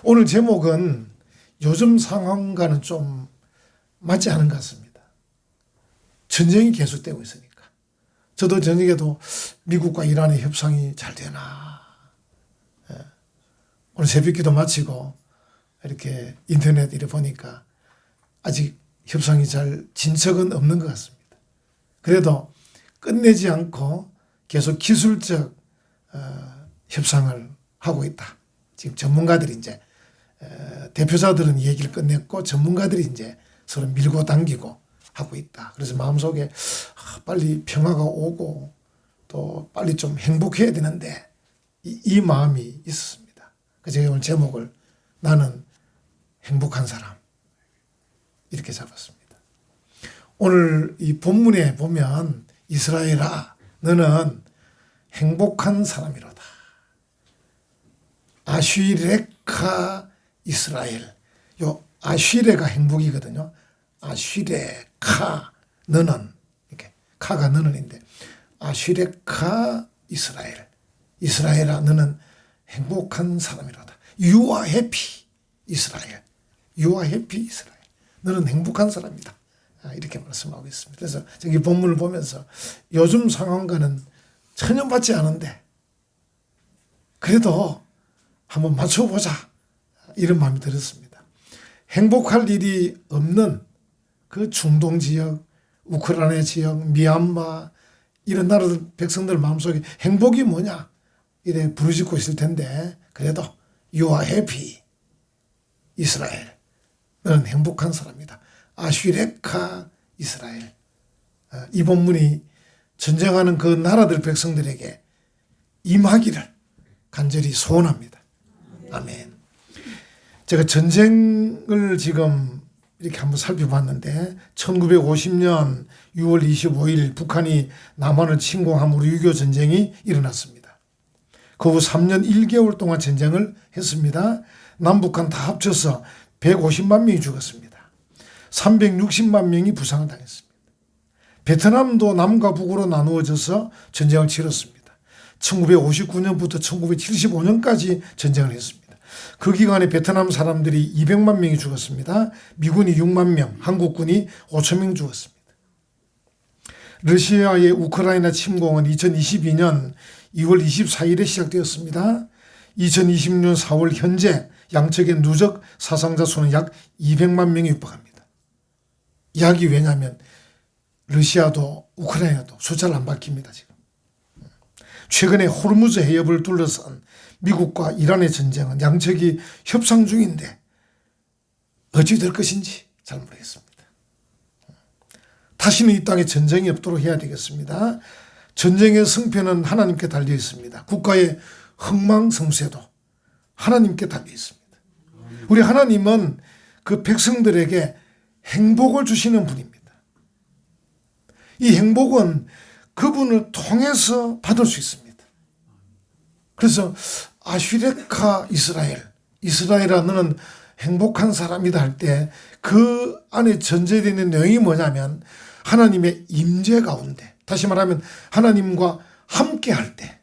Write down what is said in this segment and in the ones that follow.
오늘 제목은 요즘 상황과는 좀 맞지 않은 것 같습니다. 전쟁이 계속되고 있으니까. 저도 저녁에도 미국과 이란의 협상이 잘 되나. 오늘 새벽기도 마치고 이렇게 인터넷 이렇게 보니까 아직 협상이 잘 진척은 없는 것 같습니다. 그래도 끝내지 않고 계속 기술적 협상을 하고 있다. 지금 전문가들이 이제 대표자들은 얘기를 끝냈고 전문가들이 이제 서로 밀고 당기고 하고 있다. 그래서 마음속에 빨리 평화가 오고 또 빨리 좀 행복해야 되는데 이 마음이 있었습니다. 그래서 제가 오늘 제목을 나는 행복한 사람 이렇게 잡았습니다. 오늘 이 본문에 보면 이스라엘아 너는 행복한 사람이로다. 아쉬레카 이스라엘. 요 아쉬레가 행복이거든요. 아쉬레카 너는 이렇게 카가 너는인데 아쉬레카 이스라엘. 이스라엘아 너는 행복한 사람이로다. You are happy 이스라엘. You are happy 이스라엘. 너는 행복한 사람이다. 이렇게 말씀하고 있습니다. 그래서 저기 본문을 보면서 요즘 상황과는 전혀 맞지 않은데 그래도 한번 맞춰보자 이런 마음이 들었습니다. 행복할 일이 없는 그 중동 지역, 우크라이나 지역, 미얀마 이런 나라들 백성들 마음속에 행복이 뭐냐 이래 부르짖고 있을 텐데 그래도 You are happy 이스라엘. 너는 행복한 사람이다. 아쉬레카 이스라엘. 이 본문이 전쟁하는 그 나라들 백성들에게 임하기를 간절히 소원합니다. 아멘. 제가 전쟁을 지금 이렇게 한번 살펴봤는데 1950년 6월 25일 북한이 남한을 침공함으로 6.25 전쟁이 일어났습니다. 그 후 3년 1개월 동안 전쟁을 했습니다. 남북한 다 합쳐서 150만 명이 죽었습니다. 360만 명이 부상을 당했습니다. 베트남도 남과 북으로 나누어져서 전쟁을 치렀습니다. 1959년부터 1975년까지 전쟁을 했습니다. 그 기간에 베트남 사람들이 200만 명이 죽었습니다. 미군이 6만 명, 한국군이 5천 명 죽었습니다. 러시아의 우크라이나 침공은 2022년 2월 24일에 시작되었습니다. 2020년 4월 현재 양측의 누적 사상자 수는 약 200만 명에 육박합니다. 약이 왜냐하면 러시아도 우크라이나도 숫자를 안 밝힙니다. 지금. 최근에 호르무즈 해협을 둘러싼 미국과 이란의 전쟁은 양측이 협상 중인데 어찌 될 것인지 잘 모르겠습니다. 다시는 이 땅에 전쟁이 없도록 해야 되겠습니다. 전쟁의 승패는 하나님께 달려 있습니다. 국가의 흥망성쇠도 하나님께 달려 있습니다. 우리 하나님은 그 백성들에게 행복을 주시는 분입니다. 이 행복은 그분을 통해서 받을 수 있습니다. 그래서 아쉬레카 이스라엘, 이스라엘아 너는 행복한 사람이다 할 때 그 안에 전제되어 있는 내용이 뭐냐면 하나님의 임재 가운데, 다시 말하면 하나님과 함께 할 때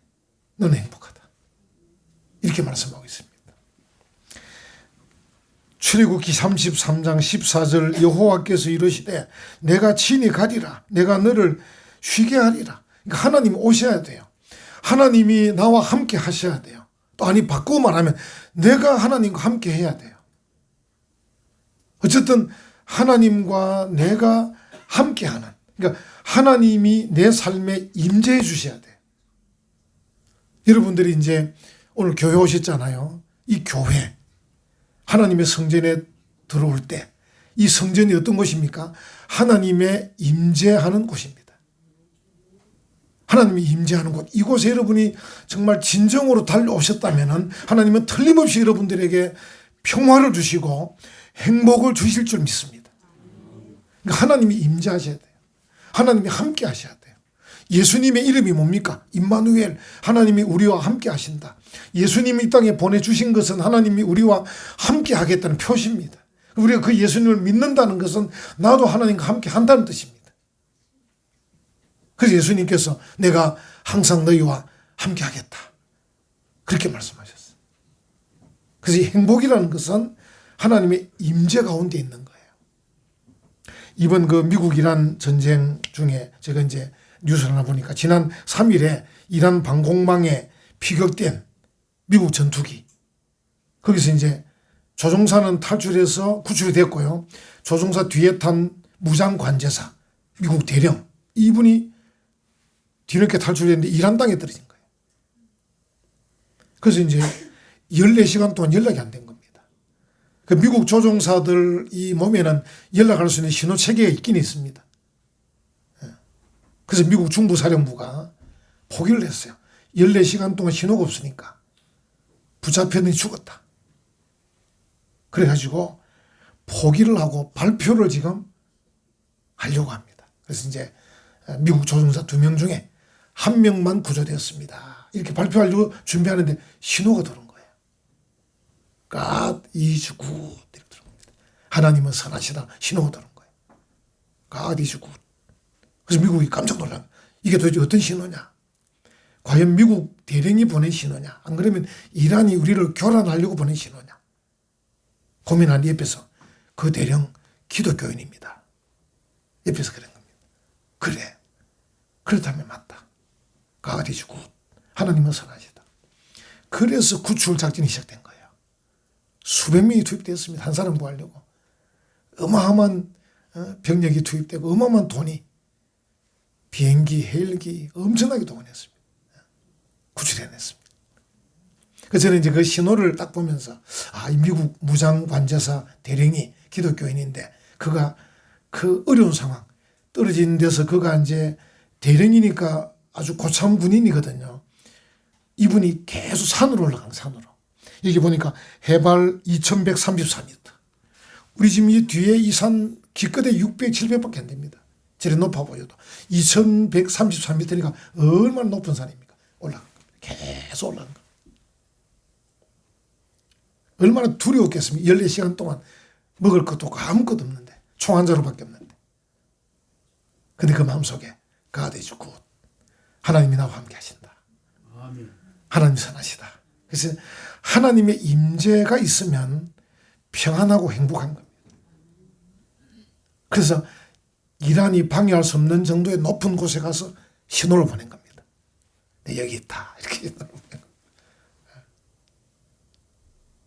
너는 행복하다. 이렇게 말씀하고 있습니다. 출애굽기 33장 14절 여호와께서 이르시되 내가 친히 가리라. 내가 너를 쉬게 하리라. 그러니까 하나님이 오셔야 돼요. 하나님이 나와 함께 하셔야 돼요. 또 아니 바꾸고 말하면 내가 하나님과 함께 해야 돼요. 어쨌든 하나님과 내가 함께하는, 그러니까 하나님이 내 삶에 임재해 주셔야 돼요. 여러분들이 이제 오늘 교회 오셨잖아요. 이 교회 하나님의 성전에 들어올 때 이 성전이 어떤 곳입니까? 하나님의 임재하는 곳입니다. 하나님이 임재하는 곳, 이곳에 여러분이 정말 진정으로 달려오셨다면 하나님은 틀림없이 여러분들에게 평화를 주시고 행복을 주실 줄 믿습니다. 그러니까 하나님이 임재하셔야 돼요. 하나님이 함께 하셔야 돼요. 예수님의 이름이 뭡니까? 임마누엘, 하나님이 우리와 함께 하신다. 예수님이 이 땅에 보내주신 것은 하나님이 우리와 함께 하겠다는 표시입니다. 우리가 그 예수님을 믿는다는 것은 나도 하나님과 함께 한다는 뜻입니다. 그래서 예수님께서 내가 항상 너희와 함께 하겠다, 그렇게 말씀하셨어요. 그래서 이 행복이라는 것은 하나님의 임재 가운데 있는 거예요. 이번 그 미국 이란 전쟁 중에 제가 이제 뉴스를 하나 보니까 지난 3일에 이란 방공망에 피격된 미국 전투기, 거기서 이제 조종사는 탈출해서 구출이 됐고요. 조종사 뒤에 탄 무장 관제사, 미국 대령, 이분이 뒤늦게 탈출했는데 이란 땅에 떨어진 거예요. 그래서 이제 14시간 동안 연락이 안 된 겁니다. 그 미국 조종사들 이 몸에는 연락할 수 있는 신호 체계가 있긴 있습니다. 그래서 미국 중부사령부가 포기를 했어요. 14시간 동안 신호가 없으니까 붙잡혔더니 죽었다. 그래가지고 포기를 하고 발표를 지금 하려고 합니다. 그래서 이제 미국 조종사 2명 중에 1명만 구조되었습니다. 이렇게 발표하려고 준비하는데 신호가 들어온 거예요. God is good. 이렇게 들어온 겁니다. 하나님은 선하시다. 신호가 들어온 거예요. God is good. 그래서 미국이 깜짝 놀라요. 이게 도대체 어떤 신호냐? 과연 미국 대령이 보낸 신호냐? 안 그러면 이란이 우리를 교란하려고 보낸 신호냐? 고민한 옆에서 그 대령 기독교인입니다. 옆에서 그런 겁니다. 그래. 그렇다면 맞다. God is good. 하나님은 선하시다. 그래서 구출 작전이 시작된 거예요. 수백 명이 투입되었습니다. 한 사람 구하려고. 어마어마한 병력이 투입되고 어마어마한 돈이 비행기, 헬기 엄청나게 동원했습니다. 구출해냈습니다. 그래서 저는 이제 그 신호를 딱 보면서 이 미국 무장 관제사 대령이 기독교인인데 그가 그 어려운 상황 떨어진 데서 그가 이제 대령이니까 아주 고참 군인이거든요. 이분이 계속 산으로 올라간 산으로. 여기 보니까 해발 2134m. 우리 지금 이 뒤에 이 산 기껏해 600, 700밖에 안 됩니다. 저리 높아 보여도. 2133m니까 얼마나 높은 산입니까? 올라간 겁니다. 계속 올라간 겁니다. 얼마나 두려웠겠습니까? 14시간 동안 먹을 것도 없고 아무것도 없는데 총 한 자루밖에 없는데. 근데 그 마음속에 God is good. 하나님이 나와 함께 하신다. 아멘. 하나님 선하시다. 그래서 하나님의 임재가 있으면 평안하고 행복한 겁니다. 그래서 이란이 방해할 수 없는 정도의 높은 곳에 가서 신호를 보낸 겁니다. 네, 여기 있다. 이렇게 신호를 보낸 겁니다.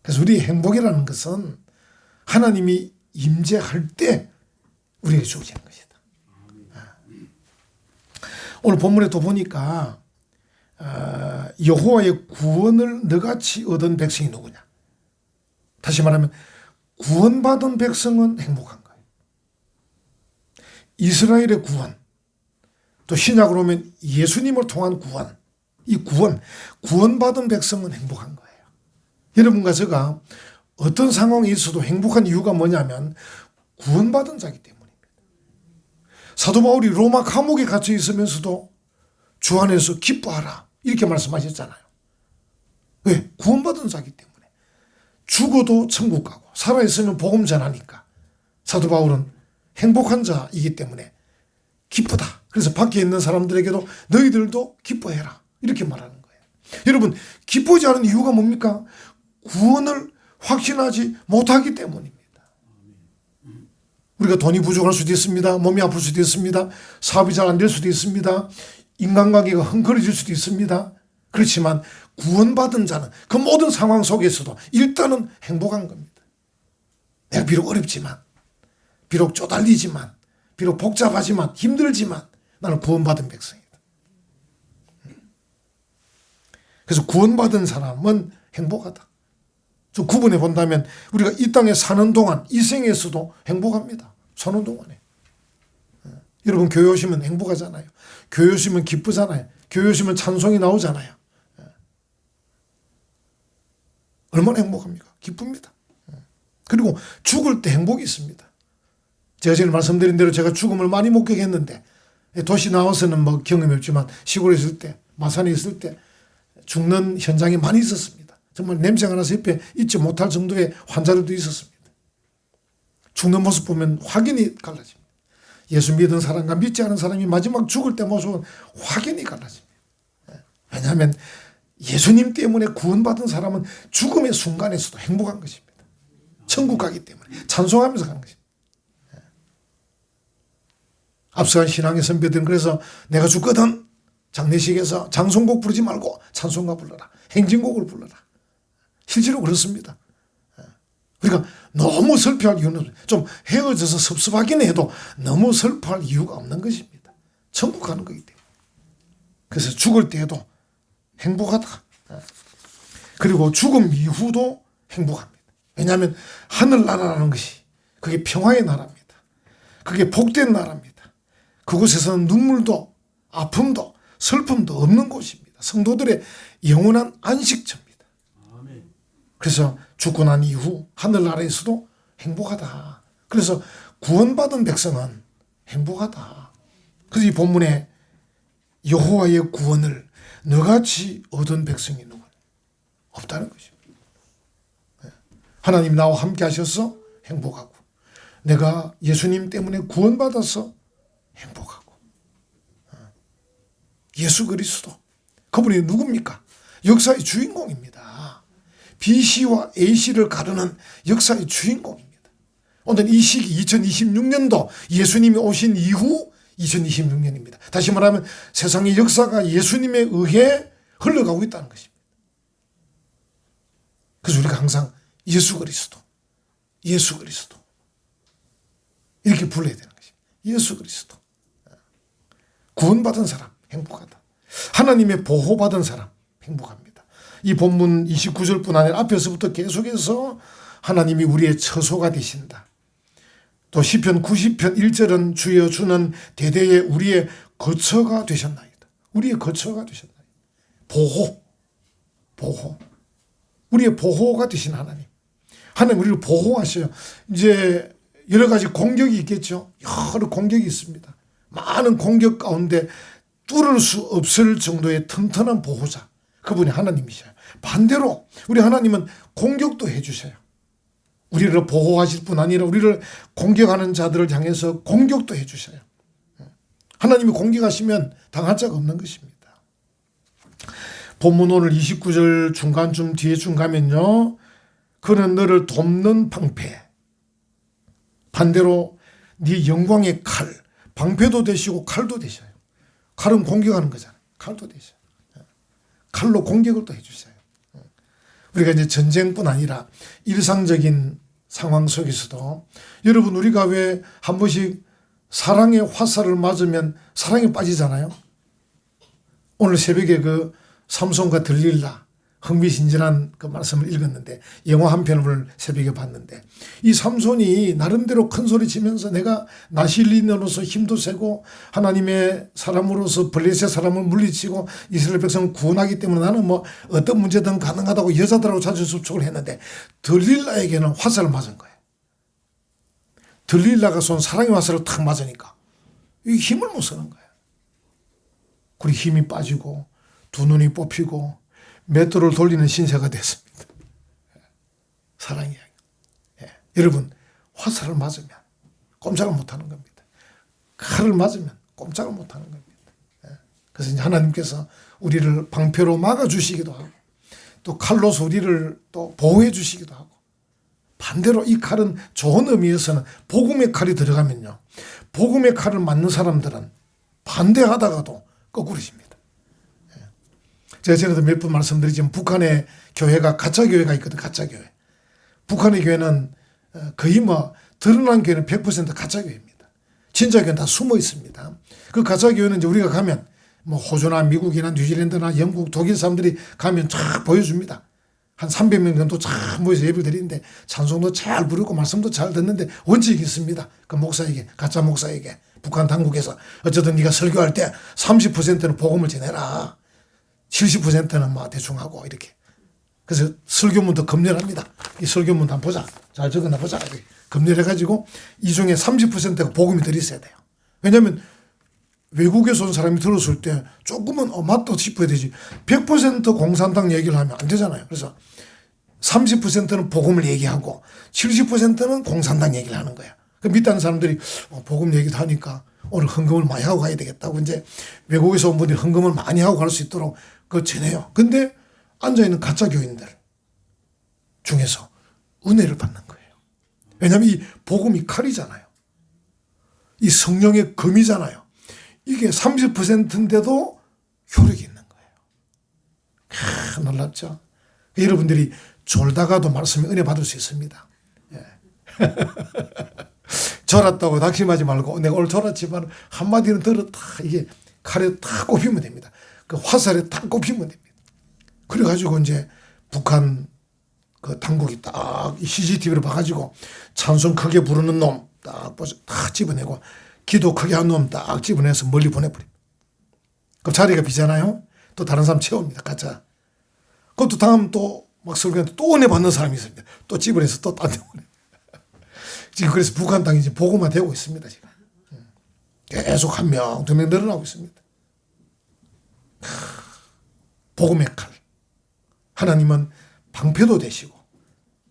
그래서 우리 행복이라는 것은 하나님이 임재할 때 우리에게 주어지는 것이다. 오늘 본문에 또 보니까 여호와의 구원을 너같이 얻은 백성이 누구냐. 다시 말하면 구원받은 백성은 행복한 거예요. 이스라엘의 구원, 또 신약으로 오면 예수님을 통한 구원, 이 구원받은 백성은 행복한 거예요. 여러분과 제가 어떤 상황에 있어도 행복한 이유가 뭐냐면 구원받은 자이기 때문입니다. 사도 바울이 로마 감옥에 갇혀 있으면서도 주 안에서 기뻐하라 이렇게 말씀하셨잖아요. 왜? 구원받은 자이기 때문에. 죽어도 천국 가고 살아있으면 복음 전하니까 사도 바울은 행복한 자이기 때문에 기쁘다. 그래서 밖에 있는 사람들에게도 너희들도 기뻐해라 이렇게 말하는 거예요. 여러분 기쁘지 않은 이유가 뭡니까? 구원을 확신하지 못하기 때문입니다. 우리가 돈이 부족할 수도 있습니다. 몸이 아플 수도 있습니다. 사업이 잘 안 될 수도 있습니다. 인간관계가 헝클어질 수도 있습니다. 그렇지만 구원받은 자는 그 모든 상황 속에서도 일단은 행복한 겁니다. 내가 비록 어렵지만, 비록 쪼달리지만, 비록 복잡하지만, 힘들지만 나는 구원받은 백성이다. 그래서 구원받은 사람은 행복하다. 좀 구분해 본다면 우리가 이 땅에 사는 동안 이 생에서도 행복합니다. 사는 동안에. 여러분 교회 오시면 행복하잖아요. 교회 오시면 기쁘잖아요. 교회 오시면 찬송이 나오잖아요. 얼마나 행복합니까? 기쁩니다. 그리고 죽을 때 행복이 있습니다. 제가 전에 말씀드린 대로 제가 죽음을 많이 목격했는데 도시 나와서는 뭐 경험이 없지만 시골에 있을 때, 마산에 있을 때 죽는 현장이 많이 있었습니다. 정말 냄새가 나서 옆에 있지 못할 정도의 환자들도 있었습니다. 죽는 모습 보면 확연히 갈라집니다. 예수 믿은 사람과 믿지 않은 사람이 마지막 죽을 때 모습은 확연히 갈라집니다. 왜냐하면 예수님 때문에 구원받은 사람은 죽음의 순간에서도 행복한 것입니다. 천국 가기 때문에 찬송하면서 가는 것입니다. 앞서간 신앙의 선배들은 그래서 내가 죽거든 장례식에서 장송곡 부르지 말고 찬송가 불러라. 행진곡을 불러라. 실제로 그렇습니다. 우리가 너무 슬퍼할 이유는 없어요. 좀 헤어져서 섭섭하긴 해도 너무 슬퍼할 이유가 없는 것입니다. 천국 가는 거기 때문에. 그래서 죽을 때에도 행복하다. 그리고 죽음 이후도 행복합니다. 왜냐하면 하늘나라라는 것이 그게 평화의 나라입니다. 그게 복된 나라입니다. 그곳에서는 눈물도 아픔도 슬픔도 없는 곳입니다. 성도들의 영원한 안식처입니다. 그래서 죽고 난 이후 하늘나라에서도 행복하다. 그래서 구원받은 백성은 행복하다. 그래서 이 본문에 여호와의 구원을 너같이 얻은 백성이 누구냐? 없다는 것입니다. 하나님 나와 함께 하셔서 행복하고 내가 예수님 때문에 구원받아서 행복하고 예수 그리스도 그분이 누굽니까? 역사의 주인공입니다. BC와 AC를 가르는 역사의 주인공입니다. 오늘 이 시기 2026년도 예수님이 오신 이후 2026년입니다. 다시 말하면 세상의 역사가 예수님에 의해 흘러가고 있다는 것입니다. 그래서 우리가 항상 예수 그리스도, 예수 그리스도 이렇게 불러야 되는 것입니다. 예수 그리스도. 구원받은 사람 행복하다. 하나님의 보호받은 사람 행복합니다. 이 본문 29절뿐 아니라 앞에서부터 계속해서 하나님이 우리의 처소가 되신다. 또 시편 90편 1절은 주여 주는 대대에 우리의 거처가 되셨나이다. 우리의 거처가 되셨나이다. 보호. 우리의 보호가 되신 하나님. 하나님 우리를 보호하셔요. 이제 여러 가지 공격이 있겠죠. 여러 공격이 있습니다. 많은 공격 가운데 뚫을 수 없을 정도의 튼튼한 보호자. 그분이 하나님이셔요. 반대로 우리 하나님은 공격도 해주셔요. 우리를 보호하실 뿐 아니라 우리를 공격하는 자들을 향해서 공격도 해주셔요. 하나님이 공격하시면 당할 자가 없는 것입니다. 본문 오늘 29절 중간쯤 뒤에쯤 가면요. 그는 너를 돕는 방패. 반대로 네 영광의 칼. 방패도 되시고 칼도 되셔요. 칼은 공격하는 거잖아요. 칼도 되셔요. 칼로 공격을 또 해주셔요. 우리가 이제 전쟁뿐 아니라 일상적인 상황 속에서도 여러분 우리가 왜 한 번씩 사랑의 화살을 맞으면 사랑에 빠지잖아요. 오늘 새벽에 그 삼손과 들릴라 흥미진진한 그 말씀을 읽었는데 영화 한 편을 새벽에 봤는데 이 삼손이 나름대로 큰 소리 치면서 내가 나실린으로서 힘도 세고 하나님의 사람으로서 블레셋 사람을 물리치고 이스라엘 백성을 구원하기 때문에 나는 뭐 어떤 문제든 가능하다고 여자들하고 자주 접촉을 했는데 들릴라에게는 화살을 맞은 거예요. 들릴라가 쏜 사랑의 화살을 탁 맞으니까 이 힘을 못 쓰는 거예요. 그리고 힘이 빠지고 두 눈이 뽑히고 맷돌을 돌리는 신세가 됐습니다. 사랑 이야기. 여러분 화살을 맞으면 꼼짝을 못하는 겁니다. 칼을 맞으면 꼼짝을 못하는 겁니다. 그래서 이제 하나님께서 우리를 방패로 막아주시기도 하고 또 칼로서 우리를 또 보호해 주시기도 하고 반대로 이 칼은 좋은 의미에서는 복음의 칼이 들어가면요. 복음의 칼을 맞는 사람들은 반대하다가도 거꾸로집니다. 제가 전에도 몇 번 말씀드리지만 북한의 교회가 가짜교회가 있거든요. 가짜교회. 북한의 교회는 거의 뭐 드러난 교회는 100% 가짜교회입니다. 진짜 교회는 다 숨어 있습니다. 그 가짜교회는 이제 우리가 가면 뭐 호주나 미국이나 뉴질랜드나 영국, 독일 사람들이 가면 쫙 보여줍니다. 한 300명 정도 쫙 모여서 예배를 드리는데 찬송도 잘 부르고 말씀도 잘 듣는데 원칙이 있습니다. 그 목사에게, 가짜 목사에게 북한 당국에서 어쨌든 네가 설교할 때 30%는 복음을 전해라. 70%는 뭐 대충 하고 이렇게. 그래서 설교문도 검열합니다. 이 설교문 한번 보자. 잘 적어놔 보자. 이렇게 검열해가지고 이 중에 30%가 복음이 들어있어야 돼요. 왜냐하면 외국에서 온 사람이 들었을 때 조금은 맞다 싶어야 되지. 100% 공산당 얘기를 하면 안 되잖아요. 그래서 30%는 복음을 얘기하고 70%는 공산당 얘기를 하는 거야. 그 믿다는 사람들이 복음 얘기도 하니까 오늘 헌금을 많이 하고 가야 되겠다고 이제 외국에서 온 분들이 헌금을 많이 하고 갈 수 있도록 그거 전해요. 근데 앉아있는 가짜 교인들 중에서 은혜를 받는 거예요. 왜냐하면 이 복음이 칼이잖아요. 이 성령의 검이잖아요. 이게 30%인데도 효력이 있는 거예요. 놀랍죠? 여러분들이 졸다가도 말씀에 은혜 받을 수 있습니다. 예. 졸았다고 낙심하지 말고 내가 오늘 졸았지만 한마디는 들었다. 이게 칼에 딱 꼽히면 됩니다. 그 화살에 딱 꼽히면 됩니다. 그래가지고 이제 북한 그 당국이 딱 CCTV를 봐가지고 찬송 크게 부르는 놈 딱 집어내고 기도 크게 한 놈 딱 집어내서 멀리 보내버립니다. 그럼 자리가 비잖아요. 또 다른 사람 채웁니다. 가짜. 그것도 다음 또 막 설교하는데 또 은혜 받는 사람이 있습니다. 또 집어내서 또 딴 데 보내. 지금 그래서 북한 땅이 이제 보고만 되고 있습니다. 지금 계속 한 명, 두 명 늘어나고 있습니다. 복음의 칼. 하나님은 방패도 되시고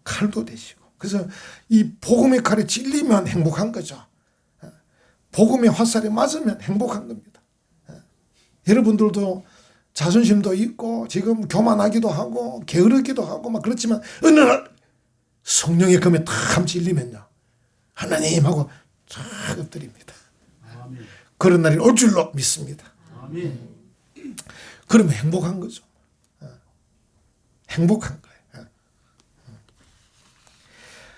칼도 되시고. 그래서 이 복음의 칼에 찔리면 행복한 거죠. 복음의 화살에 맞으면 행복한 겁니다. 여러분들도 자존심도 있고 지금 교만하기도 하고 게으르기도 하고 막 그렇지만 어느 날 성령의 검에 탁 찔리면요. 하나님 하고 쫙 엎드립니다. 아멘. 그런 날이 올 줄로 믿습니다. 아멘. 그러면 행복한 거죠. 행복한 거예요.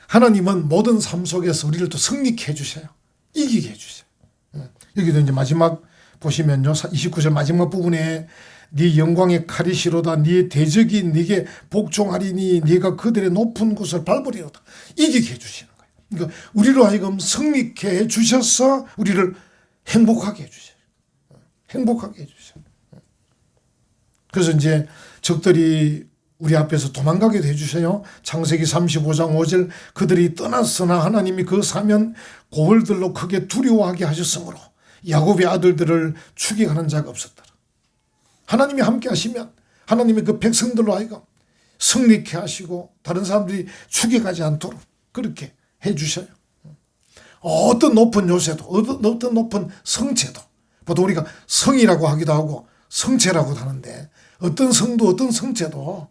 하나님은 모든 삶 속에서 우리를 또 승리케 해주셔요. 이기게 해주셔요. 여기도 이제 마지막 보시면요. 29절 마지막 부분에 네 영광의 칼이시로다. 네 대적이 네게 복종하리니 네가 그들의 높은 곳을 밟으리로다. 이기게 해주시는 거예요. 그러니까 우리로 하여금 승리케 해주셔서 우리를 행복하게 해주셔요. 행복하게 해주셔요. 그래서 이제 적들이 우리 앞에서 도망가게 해주셔요. 창세기 35장 5절 그들이 떠났으나 하나님이 그 사면 고을들로 크게 두려워하게 하셨으므로 야곱의 아들들을 추격하는 자가 없었더라. 하나님이 함께 하시면 하나님의 그 백성들로 하여금 승리케 하시고 다른 사람들이 추격하지 않도록 그렇게 해주셔요. 어떤 높은 요새도 어떤 높은 성체도 보통 우리가 성이라고 하기도 하고 성체라고도 하는데 어떤 성도 어떤 성체도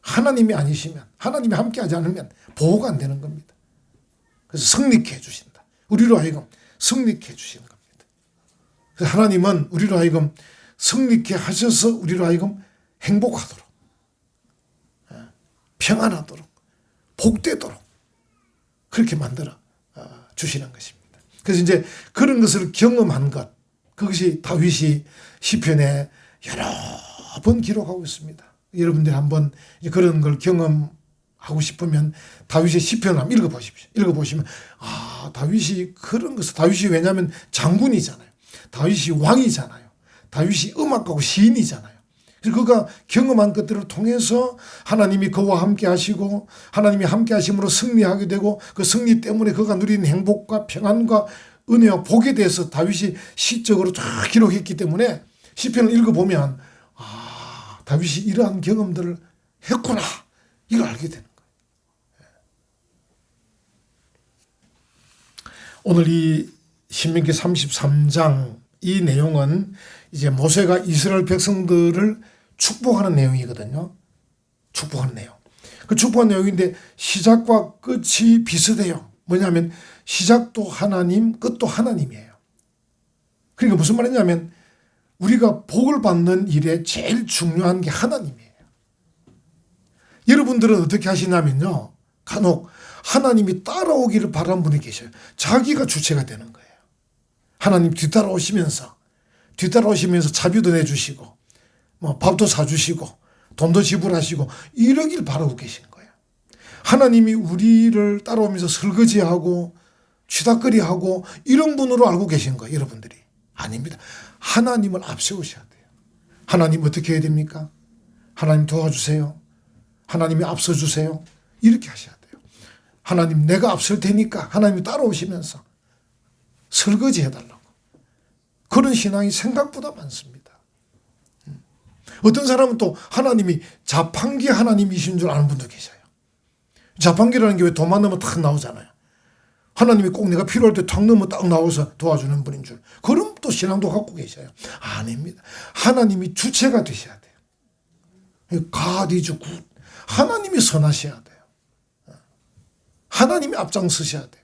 하나님이 아니시면 하나님이 함께하지 않으면 보호가 안 되는 겁니다. 그래서 승리케 해주신다. 우리로 하여금 승리케 해주시는 겁니다. 그래서 하나님은 우리로 하여금 승리케 하셔서 우리로 하여금 행복하도록 평안하도록 복되도록 그렇게 만들어 주시는 것입니다. 그래서 이제 그런 것을 경험한 것 그것이 다윗이 시편에 여러 번 기록하고 있습니다. 여러분들 한번 그런 걸 경험하고 싶으면 다윗의 시편을 한번 읽어보십시오. 읽어보시면 다윗이 그런 것을 다윗이 왜냐하면 장군이잖아요. 다윗이 왕이잖아요. 다윗이 음악가고 시인이잖아요. 그래서 그가 경험한 것들을 통해서 하나님이 그와 함께 하시고 하나님이 함께 하심으로 승리하게 되고 그 승리 때문에 그가 누리는 행복과 평안과 은혜와 복에 대해서 다윗이 시적으로 쫙 기록했기 때문에 시편을 읽어보면 다윗이 이러한 경험들을 했구나 이걸 알게 되는 거예요. 오늘 이 신명기 33장 이 내용은 이제 모세가 이스라엘 백성들을 축복하는 내용이거든요. 축복하는 내용. 그 축복하는 내용인데 시작과 끝이 비슷해요. 뭐냐면 시작도 하나님, 끝도 하나님이에요. 그러니까 무슨 말이냐면 우리가 복을 받는 일에 제일 중요한 게 하나님이에요. 여러분들은 어떻게 하시냐면요. 간혹 하나님이 따라오기를 바라는 분이 계셔요. 자기가 주체가 되는 거예요. 하나님 뒤따라오시면서 자비도 내주시고 뭐 밥도 사주시고 돈도 지불하시고 이러길 바라고 계신 거예요. 하나님이 우리를 따라오면서 설거지하고 취닥거리하고 이런 분으로 알고 계신 거예요. 여러분들이. 아닙니다. 하나님을 앞세우셔야 돼요. 하나님 어떻게 해야 됩니까? 하나님 도와주세요. 하나님이 앞서주세요. 이렇게 하셔야 돼요. 하나님 내가 앞설 테니까 하나님이 따라오시면서 설거지 해달라고. 그런 신앙이 생각보다 많습니다. 어떤 사람은 또 하나님이 자판기 하나님이신 줄 아는 분도 계셔요. 자판기라는 게 왜 도만 넣으면 탁 나오잖아요. 하나님이 꼭 내가 필요할 때 탁 넣으면 딱 나와서 도와주는 분인 줄. 그럼 또 신앙도 갖고 계셔요. 아닙니다. 하나님이 주체가 되셔야 돼요. God is good. 하나님이 선하셔야 돼요. 하나님이 앞장서셔야 돼요.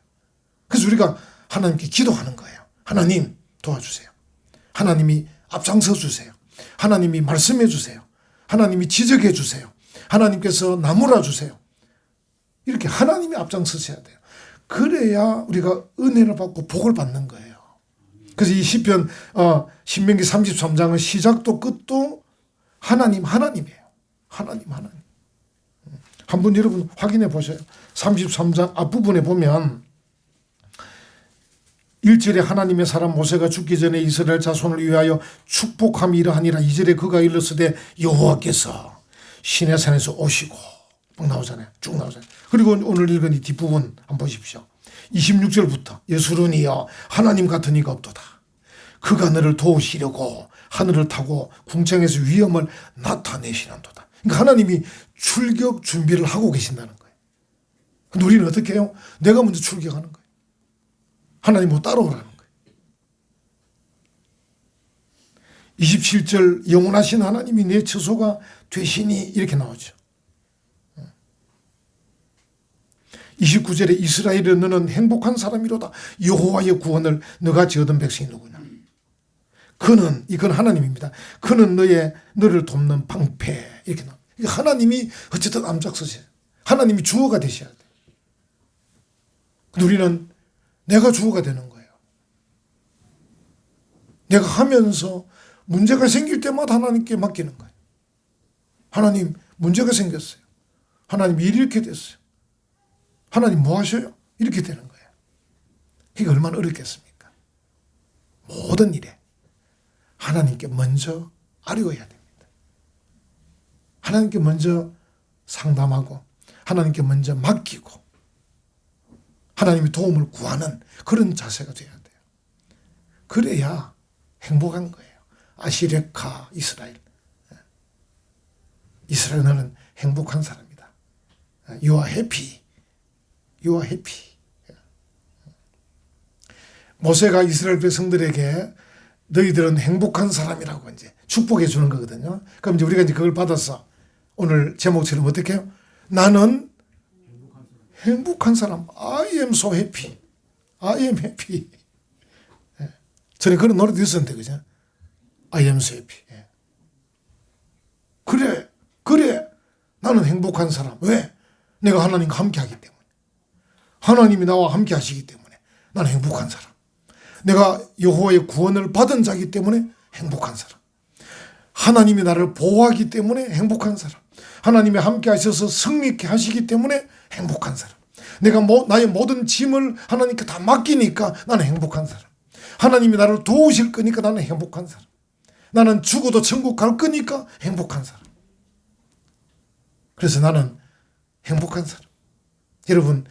그래서 우리가 하나님께 기도하는 거예요. 하나님 도와주세요. 하나님이 앞장서 주세요. 하나님이 말씀해 주세요. 하나님이 지적해 주세요. 하나님께서 나무라 주세요. 이렇게 하나님이 앞장서셔야 돼요. 그래야 우리가 은혜를 받고 복을 받는 거예요. 그래서 이 시편 신명기 33장은 시작도 끝도 하나님이에요. 하나님. 한번 여러분 확인해 보세요. 33장 앞부분에 보면 1절에 하나님의 사람 모세가 죽기 전에 이스라엘 자손을 위하여 축복함이 이러하니라. 2절에 그가 일렀으되 여호와께서 시내산에서 오시고 막 나오잖아요. 쭉 나오잖아요. 그리고 오늘 읽은 이 뒷부분 한번 보십시오. 26절부터 예수르니여 하나님 같은 이가 없도다. 그가 너를 도우시려고 하늘을 타고 궁창에서 위엄을 나타내시는도다. 그러니까 하나님이 출격 준비를 하고 계신다는 거예요. 근데 우리는 어떻게 해요? 내가 먼저 출격하는 거예요. 하나님 뭐 따라오라는 거예요. 27절 영원하신 하나님이 내 처소가 되시니 이렇게 나오죠. 29절에 이스라엘에 너는 행복한 사람이로다. 여호와의 구원을 너같이 얻은 백성이 누구냐. 이건 하나님입니다. 그는 너를 돕는 방패. 이렇게 나옵니다. 하나님이 어쨌든 앞장서셔요. 하나님이 주어가 되셔야 돼요. 우리는 내가 주어가 되는 거예요. 내가 하면서 문제가 생길 때마다 하나님께 맡기는 거예요. 하나님 문제가 생겼어요. 하나님 일이 이렇게 됐어요. 하나님 뭐 하셔요? 이렇게 되는 거예요. 이게 얼마나 어렵겠습니까? 모든 일에 하나님께 먼저 아뢰어야 됩니다. 하나님께 먼저 상담하고 하나님께 먼저 맡기고 하나님의 도움을 구하는 그런 자세가 돼야 돼요. 그래야 행복한 거예요. 아시레카 이스라엘. 이스라엘 너는 행복한 사람이다. You are happy. You are happy. 모세가 이스라엘 백성들에게 너희들은 행복한 사람이라고 이제 축복해 주는 거거든요. 그럼 이제 우리가 이제 그걸 받아서 오늘 제목처럼 어떻게 해요? 나는 행복한 사람. I am so happy. I am happy. 전에 그런 노래도 있었는데, 그죠? I am so happy. 그래. 나는 행복한 사람. 왜? 내가 하나님과 함께 하기 때문에. 하나님이 나와 함께 하시기 때문에 나는 행복한 사람. 내가 여호와의 구원을 받은 자이기 때문에 행복한 사람. 하나님이 나를 보호하기 때문에 행복한 사람. 하나님이 함께 하셔서 승리케 하시기 때문에 행복한 사람. 내가 나의 모든 짐을 하나님께 다 맡기니까 나는 행복한 사람. 하나님이 나를 도우실 거니까 나는 행복한 사람. 나는 죽어도 천국 갈 거니까 행복한 사람. 그래서 나는 행복한 사람. 여러분,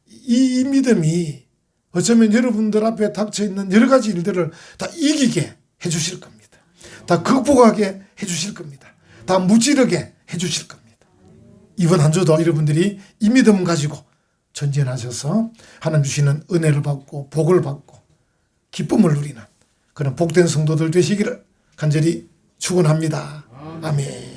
이 믿음이 어쩌면 여러분들 앞에 닥쳐있는 여러 가지 일들을 다 이기게 해주실 겁니다. 다 극복하게 해주실 겁니다. 다 무찌르게 해주실 겁니다. 이번 한 주도 여러분들이 이 믿음 가지고 전진하셔서 하나님 주시는 은혜를 받고 복을 받고 기쁨을 누리는 그런 복된 성도들 되시기를 간절히 축원합니다. 아멘.